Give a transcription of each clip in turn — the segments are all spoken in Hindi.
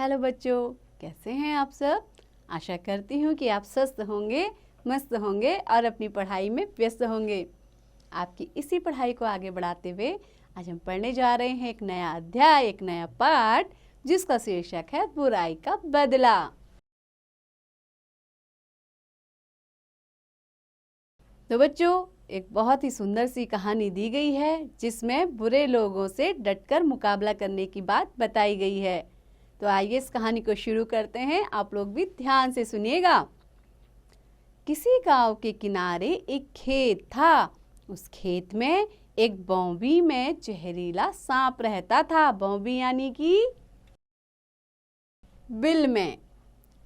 हेलो बच्चों, कैसे हैं आप सब। आशा करती हूँ कि आप स्वस्थ होंगे, मस्त होंगे और अपनी पढ़ाई में व्यस्त होंगे। आपकी इसी पढ़ाई को आगे बढ़ाते हुए आज हम पढ़ने जा रहे हैं एक नया अध्याय, एक नया पाठ, जिसका शीर्षक है बुराई का बदला। तो बच्चों, एक बहुत ही सुंदर सी कहानी दी गई है जिसमें बुरे लोगों से डटकर मुकाबला करने की बात बताई गई है। तो आइए इस कहानी को शुरू करते हैं। आप लोग भी ध्यान से सुनिएगा। किसी गांव के किनारे एक खेत था। उस खेत में एक बौंबी में जहरीला सांप रहता था। बौंबी यानी कि बिल में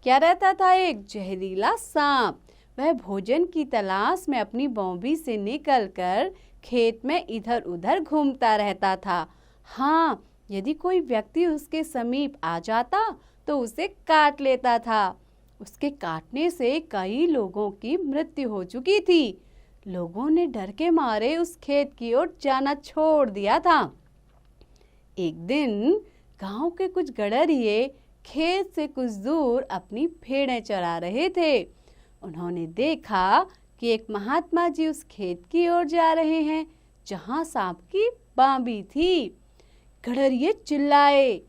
क्या रहता था? एक जहरीला सांप। वह भोजन की तलाश में अपनी बौंबी से निकलकर खेत में इधर उधर घूमता रहता था। हाँ, यदि कोई व्यक्ति उसके समीप आ जाता तो उसे काट लेता था। उसके काटने से कई लोगों की मृत्यु हो चुकी थी। लोगों ने डर के मारे उस खेत की ओर जाना छोड़ दिया था। एक दिन गांव के कुछ गडरिये खेत से कुछ दूर अपनी भेड़ें चरा रहे थे। उन्होंने देखा कि एक महात्मा जी उस खेत की ओर जा रहे हैं जहां सांप की बांबी थी। गडरिये चिल्लाए,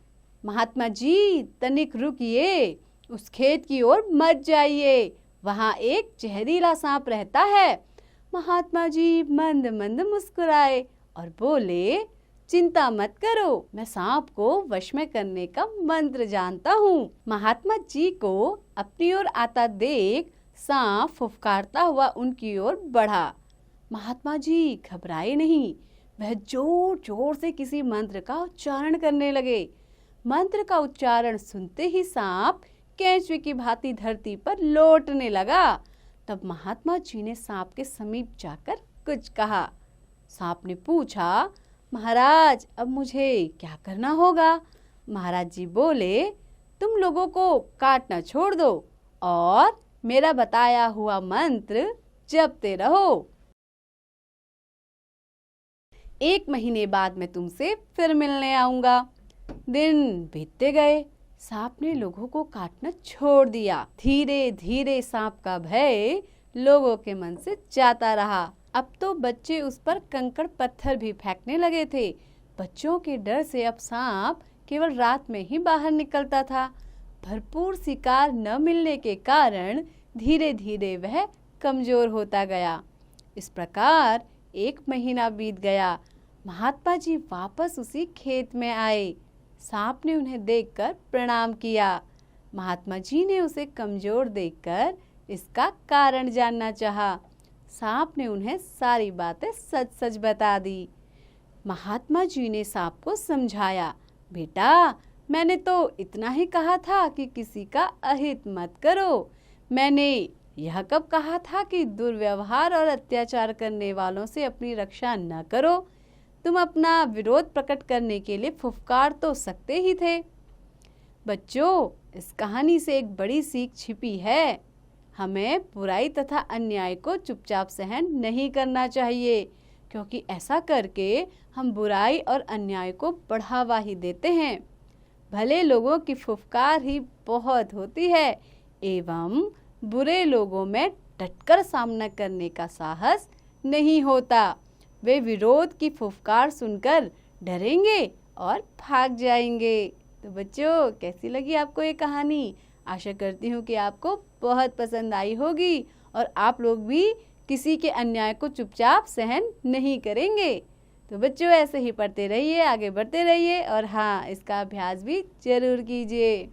महात्मा जी तनिक रुकिए, उस खेत की ओर मत जाइए, वहां एक जहरीला सांप रहता है। महात्मा जी मंद मंद मुस्कुराए और बोले, चिंता मत करो, मैं सांप को वश में करने का मंत्र जानता हूँ। महात्मा जी को अपनी ओर आता देख सांप फुफकारता हुआ उनकी ओर बढ़ा। महात्मा जी घबराए नहीं, वह जोर जोर से किसी मंत्र का उच्चारण करने लगे। मंत्र का उच्चारण सुनते ही सांप केंचुए की भांति धरती पर लौटने लगा। तब महात्मा जी ने सांप के समीप जाकर कुछ कहा। सांप ने पूछा, महाराज अब मुझे क्या करना होगा? महाराज जी बोले, तुम लोगों को काटना छोड़ दो और मेरा बताया हुआ मंत्र जपते रहो। 1 महीने बाद मैं तुमसे फिर मिलने आऊंगा। दिन बीतते गए, सांप ने लोगों को काटना छोड़ दिया। धीरे धीरे सांप का भय लोगों के मन से जाता रहा। अब तो बच्चे उस पर कंकड़ पत्थर भी फेंकने लगे थे। बच्चों के डर से अब सांप केवल रात में ही बाहर निकलता था। भरपूर शिकार न मिलने के कारण धीरे धीरे वह कमजोर होता गया। इस प्रकार 1 महीना बीत गया। महात्मा जी वापस उसी खेत में आए। सांप ने उन्हें देखकर प्रणाम किया। महात्मा जी ने उसे कमजोर देखकर इसका कारण जानना चाहा। सांप ने उन्हें सारी बातें सच सच बता दी। महात्मा जी ने सांप को समझाया, बेटा मैंने तो इतना ही कहा था कि किसी का अहित मत करो। मैंने यह कब कहा था कि दुर्व्यवहार और अत्याचार करने वालों से अपनी रक्षा न करो? तुम अपना विरोध प्रकट करने के लिए फुफकार तो सकते ही थे। बच्चों, इस कहानी से एक बड़ी सीख छिपी है। हमें बुराई तथा अन्याय को चुपचाप सहन नहीं करना चाहिए, क्योंकि ऐसा करके हम बुराई और अन्याय को बढ़ावा ही देते हैं। भले लोगों की फुफकार ही बहुत होती है एवं बुरे लोगों में डटकर सामना करने का साहस नहीं होता। वे विरोध की फुफकार सुनकर डरेंगे और भाग जाएंगे। तो बच्चों, कैसी लगी आपको ये कहानी? आशा करती हूँ कि आपको बहुत पसंद आई होगी और आप लोग भी किसी के अन्याय को चुपचाप सहन नहीं करेंगे। तो बच्चों, ऐसे ही पढ़ते रहिए, आगे बढ़ते रहिए और हाँ, इसका अभ्यास भी जरूर कीजिए।